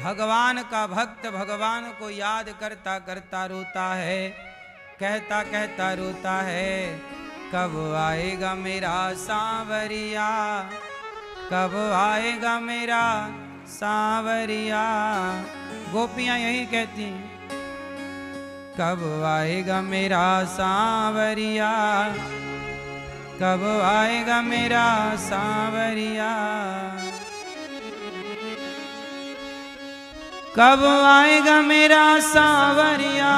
भगवान का भक्त भगवान को याद करता करता रोता है, कहता कहता रोता है, कब आएगा मेरा सांवरिया, कब आएगा मेरा सांवरिया। गोपियां यही कहती हैं, कब आएगा मेरा सांवरिया, कब आएगा मेरा सांवरिया, कब आएगा मेरा सांवरिया,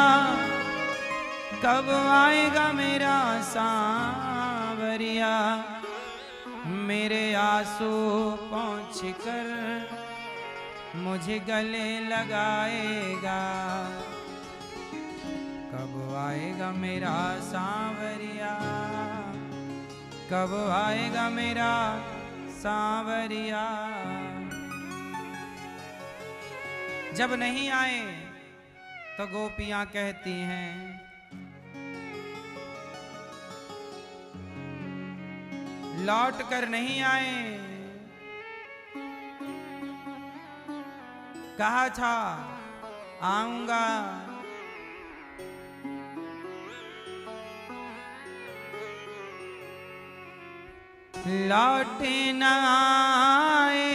कब आएगा मेरा सांवरिया। मेरे आंसू पहुँच कर मुझे गले लगाएगा, कब आएगा मेरा सांवरिया, कब आएगा मेरा सांवरिया। जब नहीं आए तो गोपियां कहती हैं, लौट कर नहीं आए, कहा था आऊंगा, लौट न आए।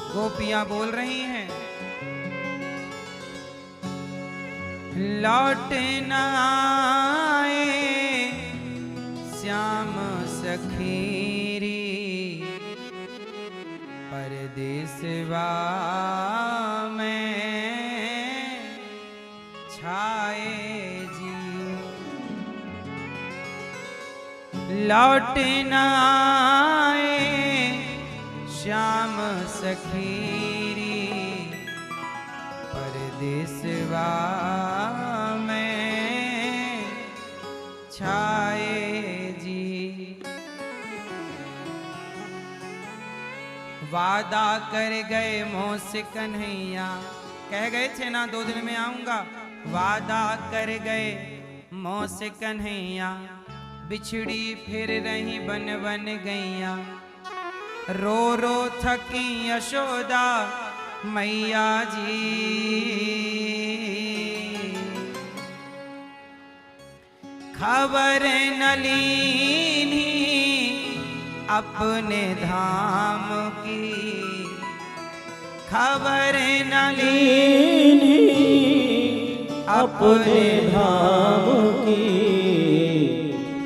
गोपियां बोल रही हैं, लौट न आए श्याम सखीरी, परदेसवा में छाए जी, लौट न आए श्याम सखीरी, परदेसवा में छाए जी। वादा कर गए मोह से कन्हैया, कह गए थे ना 2 दिन में आऊंगा, वादा कर गए मोह से कन्हैया, बिछड़ी फिर रही बन बन गैया, रो रो थकी यशोदा मैया जी, खबर न लीनी अपने धाम की, खबर न लीनी अपने धाम की,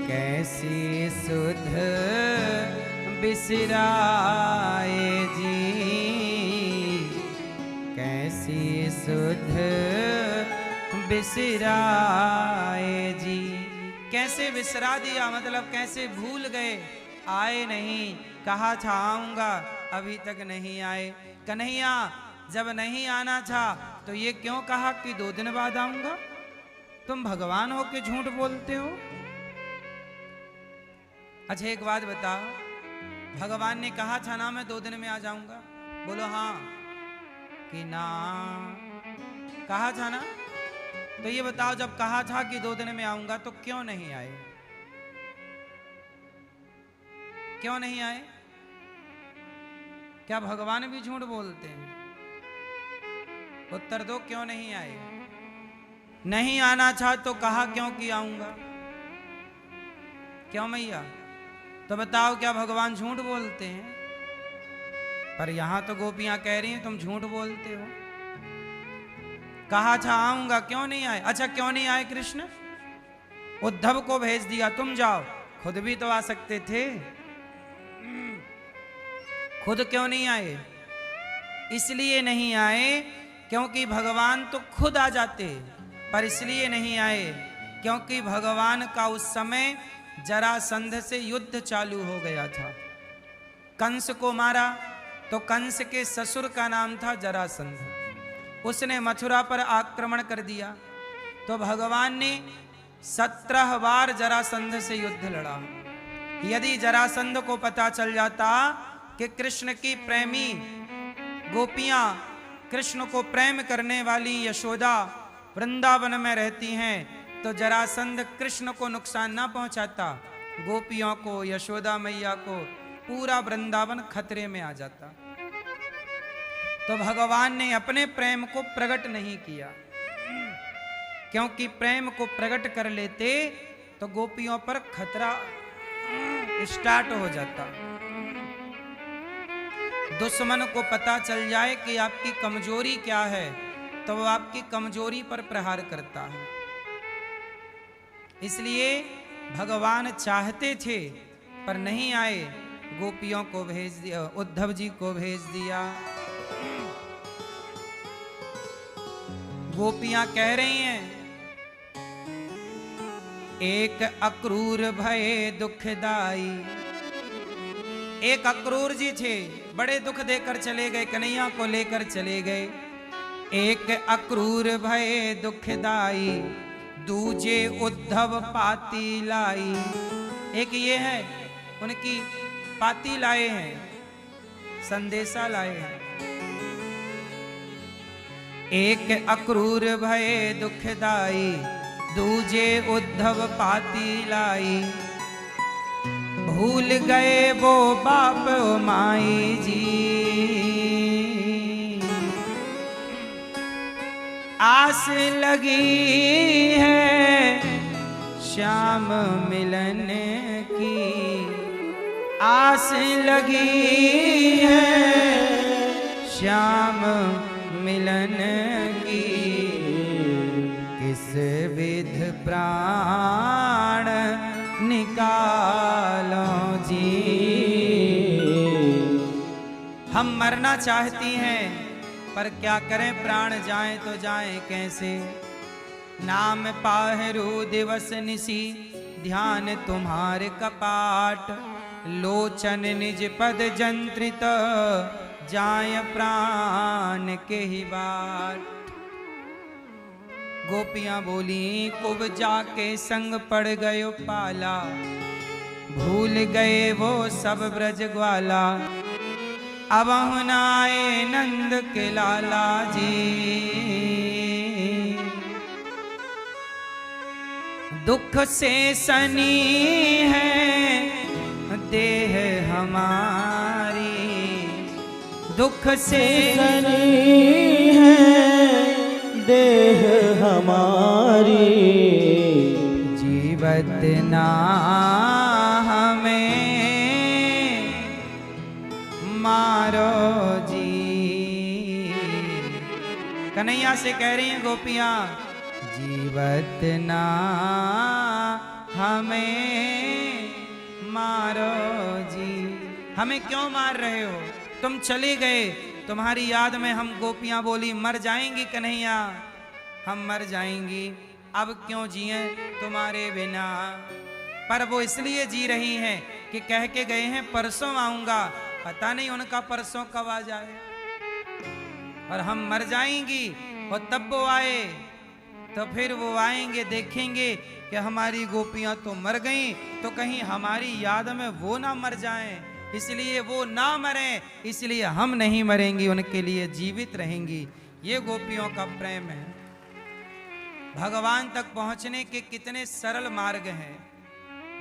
कैसी सुध बिसराए जी, कैसी सुध बिसराए जी। कैसे बिसरा दिया, मतलब कैसे भूल गए, आए नहीं, कहा था आऊंगा, अभी तक नहीं आए। कन्हैया जब नहीं आना था तो ये क्यों कहा कि 2 दिन बाद आऊंगा? तुम भगवान हो के झूठ बोलते हो। अच्छा एक बात बताओ, भगवान ने कहा था ना मैं 2 दिन में आ जाऊंगा? बोलो हाँ कि ना? कहा था ना? तो ये बताओ, जब कहा था कि 2 दिन में आऊंगा तो क्यों नहीं आए? क्यों नहीं आए? क्या भगवान भी झूठ बोलते हैं? उत्तर दो, क्यों नहीं आए? नहीं आना था तो कहा क्यों कि आऊंगा? क्यों मैया? तो बताओ, क्या भगवान झूठ बोलते हैं? पर यहां तो गोपियां कह रही हैं तुम झूठ बोलते हो। कहा था आऊंगा, क्यों नहीं आए? अच्छा क्यों नहीं आए कृष्ण? उद्धव को भेज दिया, तुम जाओ, खुद भी तो आ सकते थे। खुद क्यों नहीं आए? इसलिए नहीं आए क्योंकि भगवान तो खुद आ जाते, पर इसलिए नहीं आए क्योंकि भगवान का उस समय जरासंध से युद्ध चालू हो गया था। कंस को मारा तो कंस के ससुर का नाम था जरासंध, उसने मथुरा पर आक्रमण कर दिया, तो भगवान ने 17 बार जरासंध से युद्ध लड़ा। यदि जरासंध को पता चल जाता कि कृष्ण की प्रेमी गोपियां, कृष्ण को प्रेम करने वाली यशोदा वृंदावन में रहती हैं, तो जरासंध कृष्ण को नुकसान ना पहुंचाता, गोपियों को, यशोदा मैया को पूरा वृंदावन खतरे में आ जाता। तो भगवान ने अपने प्रेम को प्रकट नहीं किया, क्योंकि प्रेम को प्रकट कर लेते तो गोपियों पर खतरा स्टार्ट हो जाता। दुश्मन को पता चल जाए कि आपकी कमजोरी क्या है तो वो आपकी कमजोरी पर प्रहार करता है। इसलिए भगवान चाहते थे पर नहीं आए, गोपियों को भेज दिया, उद्धव जी को भेज दिया। गोपियां कह रही हैं, एक अक्रूर भये दुखदाई। एक अक्रूर जी थे, बड़े दुख देकर चले गए, कन्हैया को लेकर चले गए। एक अक्रूर भये दुखदाई, दूजे उद्धव पाती लाई। एक ये है, उनकी पाती लाए हैं, संदेशा लाए हैं। एक अक्रूर भये दुखदाई, दूजे उद्धव पाती लाई। भूल गए वो बाप माई जी, आस लगी है श्याम मिलन की। आस लगी है श्याम मिलन की, किस विध प्राण निकालो जी। हम मरना चाहती हैं पर क्या करें, प्राण जाएं तो जाएं कैसे। नाम पाहरू दिवस निसी, ध्यान तुम्हारे कपाट। लोचन निज पद जंत्रित, जाय प्राण के ही बाट। गोपियां बोली, कुब जाके संग पड़ गयो पाला। भूल गए वो सब ब्रज ग्वाला, अब आए नंद के लाला जी। दुख से सनी है देह हमारी, दुख से सनी है देह हमारी। जीवत ना हमें मारो जी। कन्हैया से कह रही हैं गोपियां, जीवत ना हमें मारो जी। हमें क्यों मार रहे हो, तुम चले गए, तुम्हारी याद में हम गोपियां बोली मर जाएंगी कन्हैया, हम मर जाएंगी, अब क्यों जिए तुम्हारे बिना। पर वो इसलिए जी रही हैं कि कह के गए हैं परसों आऊंगा, पता नहीं उनका परसों कब आ जाए। और हम मर जाएंगी और तब वो आए तो फिर वो आएंगे, देखेंगे कि हमारी गोपियां तो मर गईं, तो कहीं हमारी याद में वो ना मर जाएं। इसलिए वो ना मरें, इसलिए हम नहीं मरेंगी, उनके लिए जीवित रहेंगी। ये गोपियों का प्रेम है। भगवान तक पहुंचने के कितने सरल मार्ग हैं।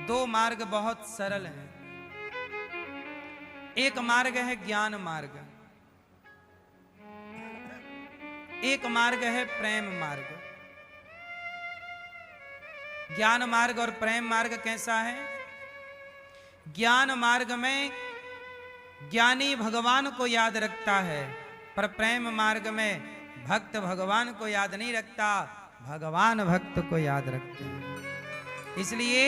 दो मार्ग बहुत सरल हैं। एक मार्ग है ज्ञान मार्ग, एक मार्ग है प्रेम मार्ग। ज्ञान मार्ग और प्रेम मार्ग कैसा है? ज्ञान मार्ग में ज्ञानी भगवान को याद रखता है, पर प्रेम मार्ग में भक्त भगवान को याद नहीं रखता, भगवान भक्त को याद रखते हैं। इसलिए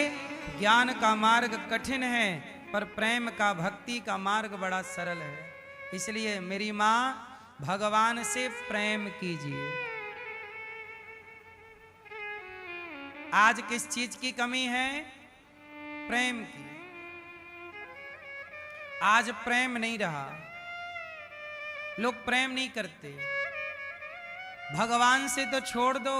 ज्ञान का मार्ग कठिन है, पर प्रेम का, भक्ति का मार्ग बड़ा सरल है। इसलिए मेरी मां, भगवान से प्रेम कीजिए। आज किस चीज की कमी है? प्रेम की। आज प्रेम नहीं रहा, लोग प्रेम नहीं करते। भगवान से तो छोड़ दो,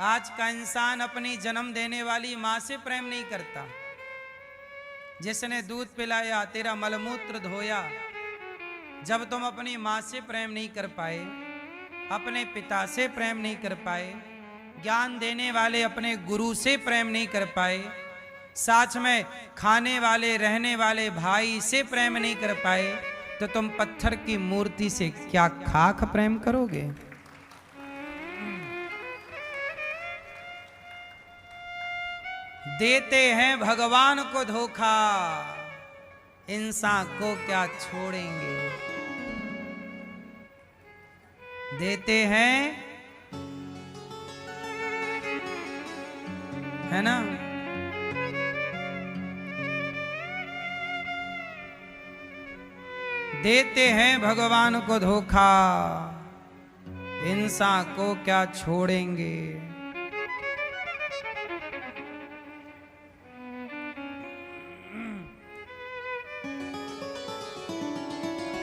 आज का इंसान अपनी जन्म देने वाली मां से प्रेम नहीं करता। जिसने दूध पिलाया, तेरा मलमूत्र धोया, जब तुम अपनी मां से प्रेम नहीं कर पाए, अपने पिता से प्रेम नहीं कर पाए, ज्ञान देने वाले अपने गुरु से प्रेम नहीं कर पाए, साथ में खाने वाले रहने वाले भाई से प्रेम नहीं कर पाए तो तुम पत्थर की मूर्ति से क्या खाक प्रेम करोगे? देते हैं भगवान को धोखा, इंसान को क्या छोड़ेंगे। देते हैं, है ना? देते हैं भगवान को धोखा, इंसान को क्या छोड़ेंगे।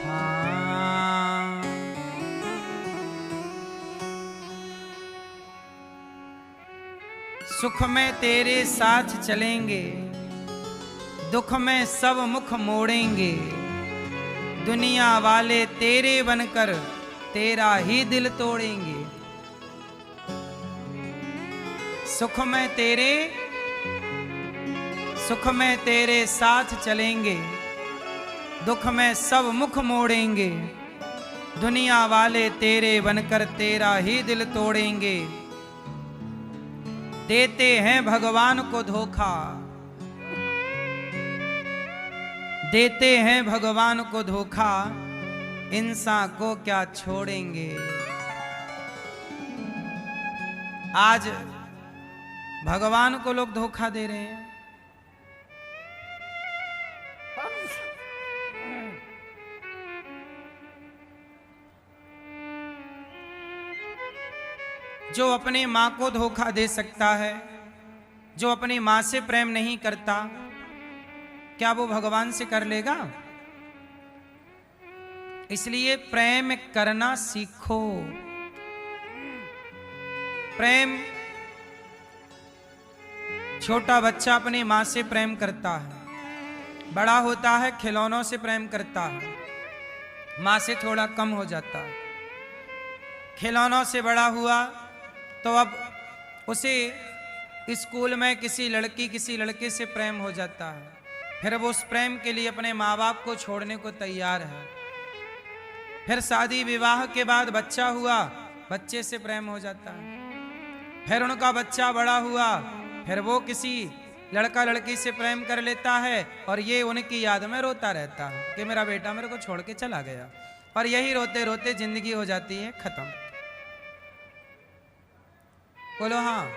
हाँ, सुख में तेरे साथ चलेंगे, दुख में सब मुख मोड़ेंगे। दुनिया वाले तेरे बनकर तेरा ही दिल तोड़ेंगे। सुख में तेरे साथ चलेंगे, दुख में सब मुख मोड़ेंगे। दुनिया वाले तेरे बनकर तेरा ही दिल तोड़ेंगे। देते हैं भगवान को धोखा, देते हैं भगवान को धोखा, इंसान को क्या छोड़ेंगे। आज भगवान को लोग धोखा दे रहे हैं। जो अपनी मां को धोखा दे सकता है, जो अपनी मां से प्रेम नहीं करता, क्या वो भगवान से कर लेगा? इसलिए प्रेम करना सीखो। प्रेम, छोटा बच्चा अपनी मां से प्रेम करता है, बड़ा होता है खिलौनों से प्रेम करता है, मां से थोड़ा कम हो जाता है। खिलौनों से बड़ा हुआ तो अब उसे स्कूल में किसी लड़की किसी लड़के से प्रेम हो जाता है, फिर वो उस प्रेम के लिए अपने माँ बाप को छोड़ने को तैयार है। फिर शादी विवाह के बाद बच्चा हुआ, बच्चे से प्रेम हो जाता है। फिर उनका बच्चा बड़ा हुआ, फिर वो किसी लड़का लड़की से प्रेम कर लेता है और ये उनकी याद में रोता रहता है कि मेरा बेटा मेरे को छोड़ के चला गया। और यही रोते रोते जिंदगी हो जाती है खत्म। बोलो हाँ,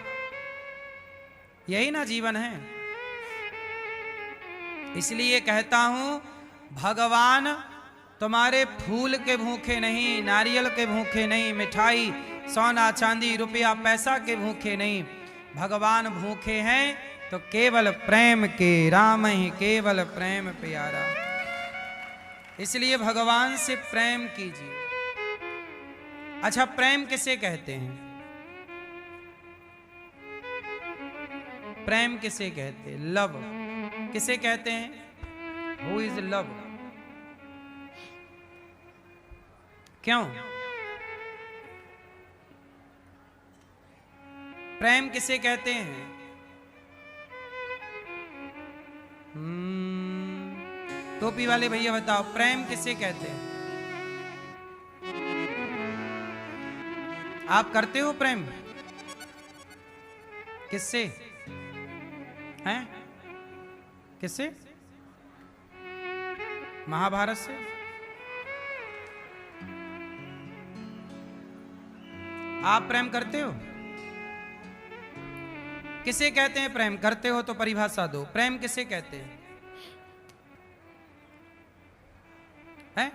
यही ना जीवन है। इसलिए कहता हूं, भगवान तुम्हारे फूल के भूखे नहीं, नारियल के भूखे नहीं, मिठाई सोना चांदी रुपया पैसा के भूखे नहीं। भगवान भूखे हैं तो केवल प्रेम के, राम ही केवल प्रेम प्यारा। इसलिए भगवान से प्रेम कीजिए। अच्छा, प्रेम किसे कहते हैं? प्रेम किसे कहते हैं? लव किसे कहते हैं? Who is love? क्यों? प्रेम किसे कहते हैं? टोपी वाले भैया बताओ, प्रेम किसे कहते हैं? आप करते हो प्रेम? किससे हैं? किससे? महाभारत से? आप प्रेम करते हो? किसे कहते हैं प्रेम? करते हो तो परिभाषा दो, प्रेम किसे कहते हैं? हैं?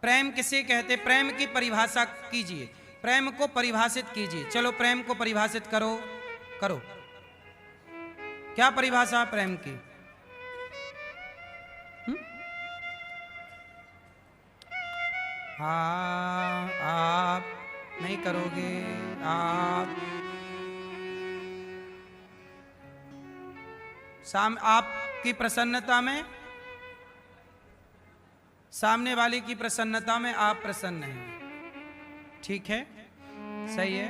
प्रेम किसे कहते? प्रेम की परिभाषा कीजिए, प्रेम को परिभाषित कीजिए। चलो प्रेम को परिभाषित करो, करो। क्या परिभाषा प्रेम की? हाँ, आप नहीं करोगे, आप आपकी प्रसन्नता में, सामने वाले की प्रसन्नता में आप प्रसन्न हैं। ठीक है, सही है।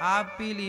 आप पी ली।